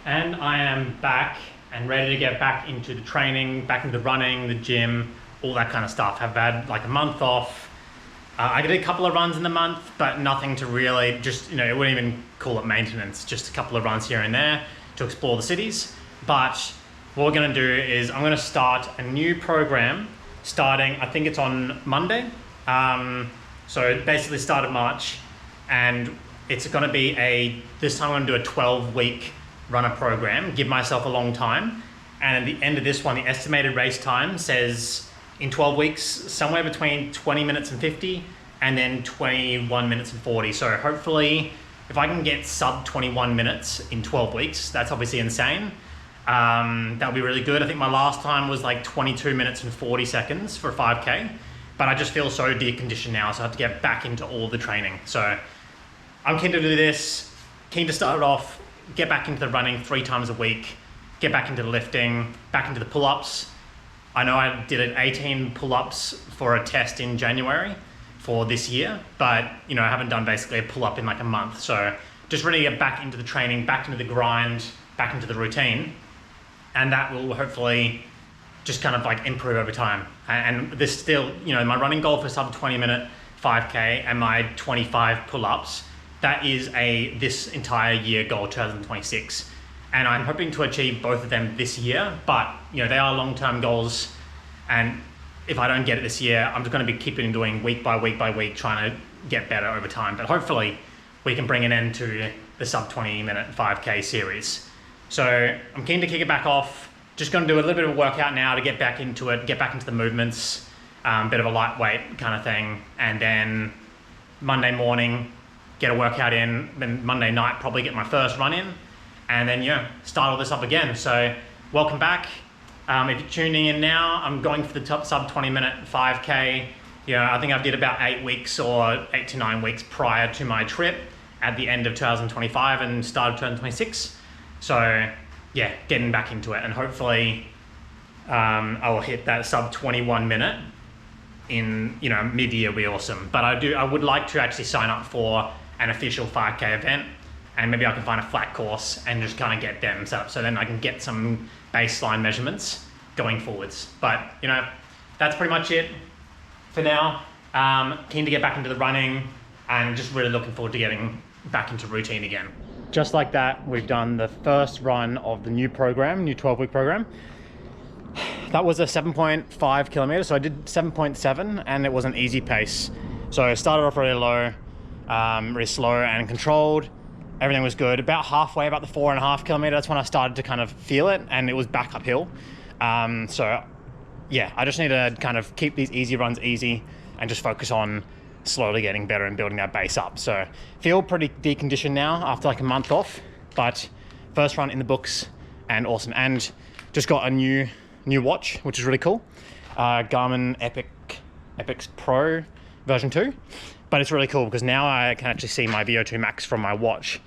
And I am back and ready to get back into the training, back into running, the gym, all that kind of stuff. I've had like a month off. I did a couple of runs in the month, but nothing to really just, I wouldn't even call it maintenance, just a couple of runs here and there to explore the cities. But what we're gonna do is I'm gonna start a new program starting, I think it's on Monday. So basically start of March, and it's gonna be this time I'm gonna do a 12-week runner program, give myself a long time. And at the end of this one, the estimated race time says in 12 weeks, somewhere between 20 minutes and 50, and then 21 minutes and 40. So hopefully, if I can get sub 21 minutes in 12 weeks, that's obviously insane. That'll be really good. I think my last time was like 22 minutes and 40 seconds for a 5K, but I just feel so deconditioned now, so I have to get back into all the training. So I'm keen to do this, keen to start it off, get back into the running 3 times a week, get back into the lifting, back into the pull-ups. I know I did 18 pull-ups for a test in January for this year, but I haven't done basically a pull-up in like a month. So just really get back into the training, back into the grind, back into the routine, and that will hopefully just kind of like improve over time. And there's still, my running goal for sub 20-minute 5K and my 25 pull-ups, that is this entire year goal, 2026. And I'm hoping to achieve both of them this year, but they are long-term goals. And if I don't get it this year, I'm just going to be keeping doing week by week by week, trying to get better over time. But hopefully we can bring an end to the sub 20-minute 5K series. So I'm keen to kick it back off. Just going to do a little bit of a workout now to get back into it, get back into the movements, bit of a lightweight kind of thing. And then Monday morning, get a workout in, then Monday night probably get my first run in, and then start all this up again. So welcome back. If you're tuning in now, I'm going for the top sub 20-minute 5K. I think I did about 8 weeks or 8 to 9 weeks prior to my trip at the end of 2025 and start of 2026. So yeah, getting back into it, and hopefully I will hit that sub 21 minute in mid-year will be awesome. But I would like to actually sign up for an official 5K event, and maybe I can find a flat course and just kind of get them set up, so then I can get some baseline measurements going forwards. But that's pretty much it for now. Keen to get back into the running and just really looking forward to getting back into routine again. Just like that, we've done the first run of the new 12-week program. That was a 7.5 kilometers, so I did 7.7, and it was an easy pace. So I started off really low, really slow and controlled. Everything was good. About halfway, about the 4.5 kilometer, that's when I started to kind of feel it, and it was back uphill. So yeah, I just need to kind of keep these easy runs easy and just focus on slowly getting better and building that base up. So feel pretty deconditioned now after like a month off, but first run in the books and awesome. And just got a new watch, which is really cool. Garmin Epix Pro version 2. But it's really cool because now I can actually see my VO2 max from my watch,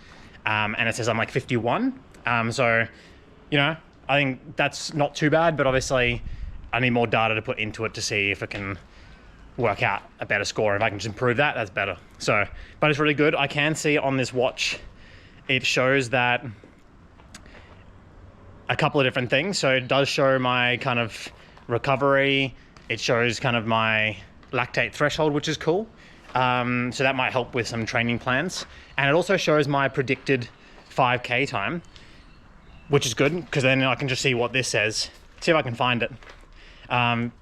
and it says I'm like 51. So, I think that's not too bad, but obviously I need more data to put into it to see if it can work out a better score. If I can just improve that, that's better. So, but it's really good. I can see on this watch, it shows that a couple of different things. So it does show my kind of recovery. It shows kind of my lactate threshold, which is cool. So that might help with some training plans. And it also shows my predicted 5K time, which is good because then I can just see what this says. See if I can find it. It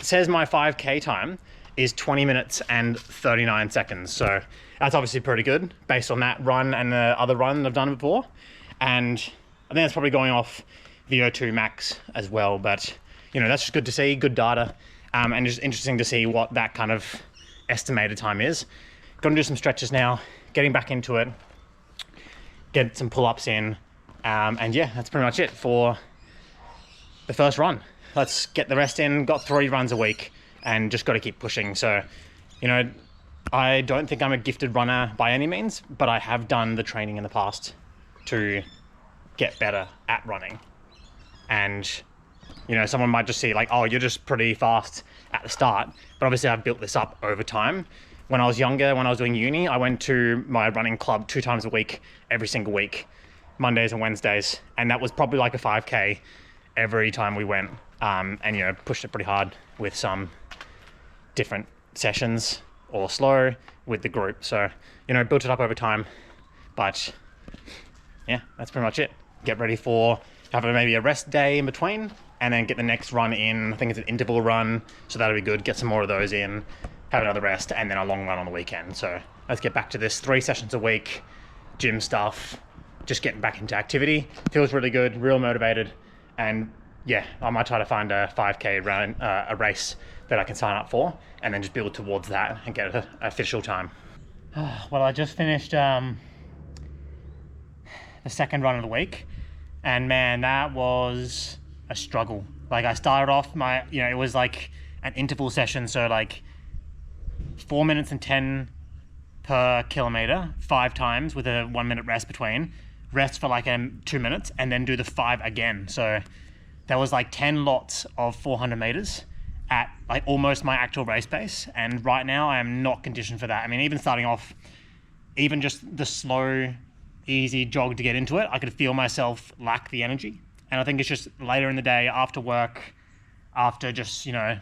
says my 5K time is 20 minutes and 39 seconds. So that's obviously pretty good based on that run and the other run I've done before. And I think that's probably going off VO2 max as well. But, that's just good to see, good data. And just interesting to see what that kind of estimated time is. Gonna do some stretches now, getting back into it, get some pull-ups in, and yeah, that's pretty much it for the first run. Let's get the rest in. Got 3 runs a week and just got to keep pushing. So, I don't think I'm a gifted runner by any means, but I have done the training in the past to get better at running. And someone might just see like, oh, you're just pretty fast at the start, but obviously I've built this up over time. When I was younger, when I was doing uni, I went to my running club 2 times a week, every single week. Mondays and Wednesdays, and that was probably like a 5K every time we went, and you know, pushed it pretty hard with some different sessions or slow with the group. So, you know, built it up over time, but yeah, that's pretty much it. Get ready for, have maybe a rest day in between, and then get the next run in. I think it's an interval run, so that'll be good. Get some more of those in, have another rest, and then a long run on the weekend. So let's get back to this 3 sessions a week, gym stuff, just getting back into activity. Feels really good, real motivated, and yeah, I might try to find a 5K run, a race that I can sign up for, and then just build towards that and get an official time. Well, I just finished the second run of the week, and man, that was a struggle. Like, I started off it was like an interval session, so like 4 minutes and 10 per kilometer, 5 times with a 1 minute rest between, rest for like 2 minutes, and then do the 5 again. So there was like 10 lots of 400 meters at like almost my actual race pace, and right now I am not conditioned for that. I mean, even starting off, even just the slow, easy jog to get into it, I could feel myself lack the energy. And I think it's just later in the day, after work, after just, you know,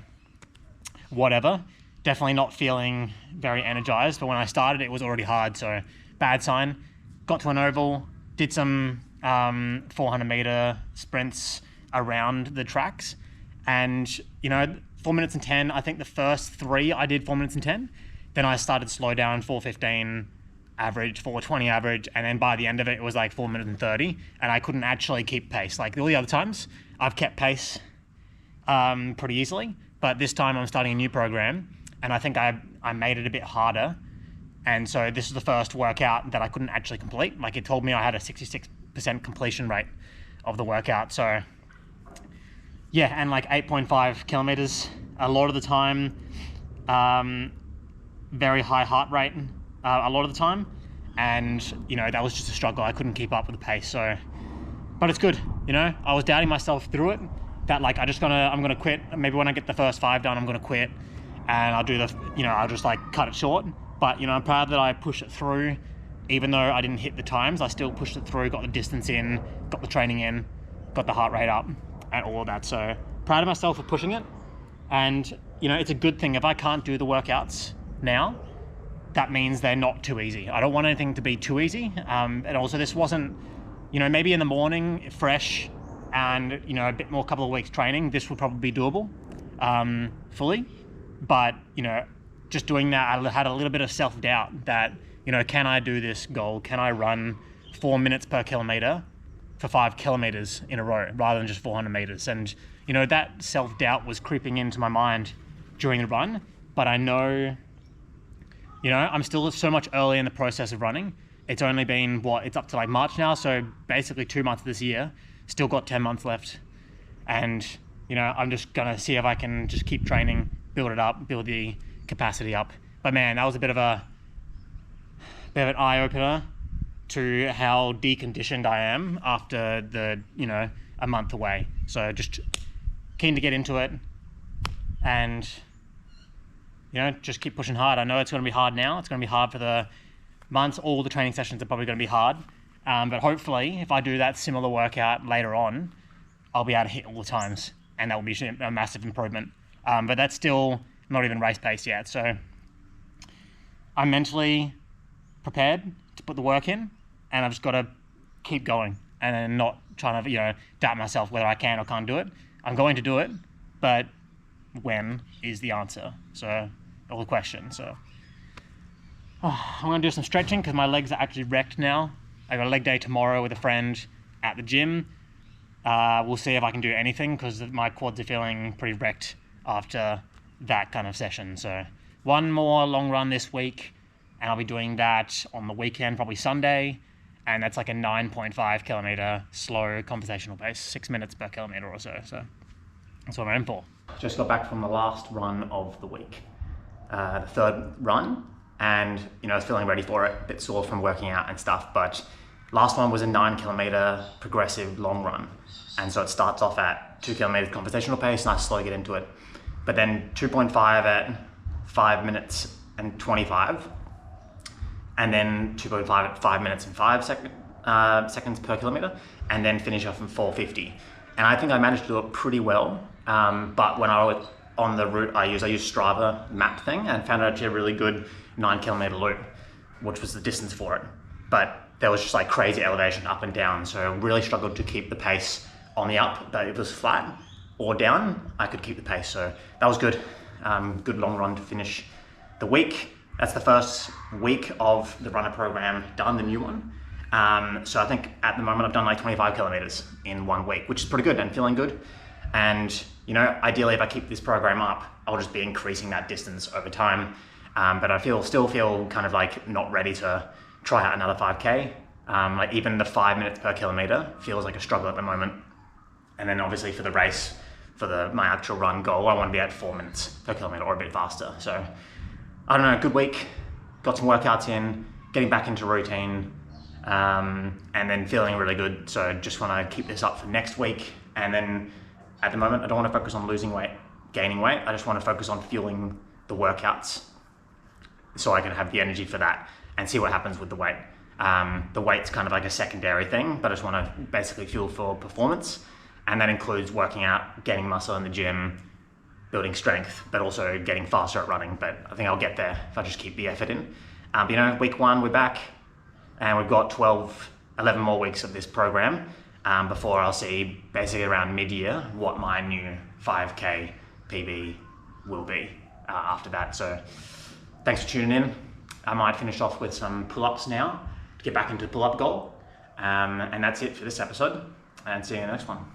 whatever, definitely not feeling very energized. But when I started, it was already hard, so bad sign. Got to an oval, did some 400 meter sprints around the tracks, and you know, 4 minutes and 10, I think the first 3 I did 4 minutes and 10, then I started slow down, 4:15 average, 4:20 average, and then by the end of it, it was like 4 minutes and 30, and I couldn't actually keep pace. Like all the other times, I've kept pace pretty easily, but this time I'm starting a new program, and I think I made it a bit harder, and so this is the first workout that I couldn't actually complete. Like, it told me I had a 66% completion rate of the workout, so yeah, and like 8.5 kilometers a lot of the time, very high heart rate a lot of the time, and you know, that was just a struggle. I couldn't keep up with the pace, so, but it's good. You know, I was doubting myself through it, that like I'm gonna quit. Maybe when I get the first 5 done, I'm gonna quit, and I'll do I'll just like cut it short. But you know, I'm proud that I pushed it through. Even though I didn't hit the times, I still pushed it through, got the distance in, got the training in, got the heart rate up, and all of that. So proud of myself for pushing it. And you know, it's a good thing. If I can't do the workouts now, that means they're not too easy. I don't want anything to be too easy. And also, this wasn't, you know, maybe in the morning, fresh, and you know, a bit more, couple of weeks training, this would probably be doable fully. But you know, just doing that, I had a little bit of self-doubt that, you know, can I do this goal? Can I run 4 minutes per kilometer for 5 kilometers in a row rather than just 400 meters? And you know, that self-doubt was creeping into my mind during the run. But I know, you know, I'm still so much early in the process of running. It's only been, it's up to like March now, so basically 2 months this year, still got 10 months left. And, you know, I'm just gonna see if I can just keep training, build it up, build the capacity up. But man, that was a bit of an eye-opener to how deconditioned I am after a month away. So just keen to get into it, and you know, just keep pushing hard. I know it's going to be hard now. It's going to be hard for the months. All the training sessions are probably going to be hard. But hopefully, if I do that similar workout later on, I'll be able to hit all the times, and that will be a massive improvement. But that's still not even race pace yet. So I'm mentally prepared to put the work in, and I've just got to keep going and not trying to, you know, doubt myself whether I can or can't do it. I'm going to do it, but when is the answer? So, or the question. So I'm going to do some stretching because my legs are actually wrecked now. I got a leg day tomorrow with a friend at the gym. We'll see if I can do anything because my quads are feeling pretty wrecked after that kind of session. So one more long run this week, and I'll be doing that on the weekend, probably Sunday. And that's like a 9.5 kilometer slow conversational pace, 6 minutes per kilometer or so. So that's what I'm in for. Just got back from the last run of the week, the third run, and you know, I was feeling ready for it, a bit sore from working out and stuff, but last one was a 9 kilometer progressive long run. And so it starts off at 2 kilometers conversational pace, and I slowly get into it. But then 2.5 at 5 minutes and 25, and then 2.5 at 5 minutes and seconds per kilometer, and then finish off in 4:50. And I think I managed to do it pretty well. But when I was on the route I used Strava map thing and found actually a really good 9-kilometer loop, which was the distance for it. But there was just like crazy elevation up and down, so I really struggled to keep the pace on the up. But if it was flat or down, I could keep the pace. So that was good. Good long run to finish the week. That's the first week of the runner program done, the new one. So I think at the moment I've done like 25 kilometers in 1 week, which is pretty good and feeling good. And ideally if I keep this program up, I'll just be increasing that distance over time. But I still feel kind of like not ready to try out another 5K. Like even the 5 minutes per kilometer feels like a struggle at the moment. And then obviously for the race, for my actual run goal, I want to be at 4 minutes per kilometer or a bit faster. So I don't know, good week, got some workouts in, getting back into routine, and then feeling really good. So just want to keep this up for next week. And then at the moment, I don't want to focus on losing weight, gaining weight. I just want to focus on fueling the workouts so I can have the energy for that and see what happens with the weight. The weight's kind of like a secondary thing, but I just want to basically fuel for performance. And that includes working out, gaining muscle in the gym, building strength, but also getting faster at running. But I think I'll get there if I just keep the effort in. Week 1, we're back and we've got 11 more weeks of this program before I'll see basically around mid-year what my new 5K PB will be after that. So thanks for tuning in. I might finish off with some pull-ups now to get back into pull-up goal. And that's it for this episode, and see you in the next one.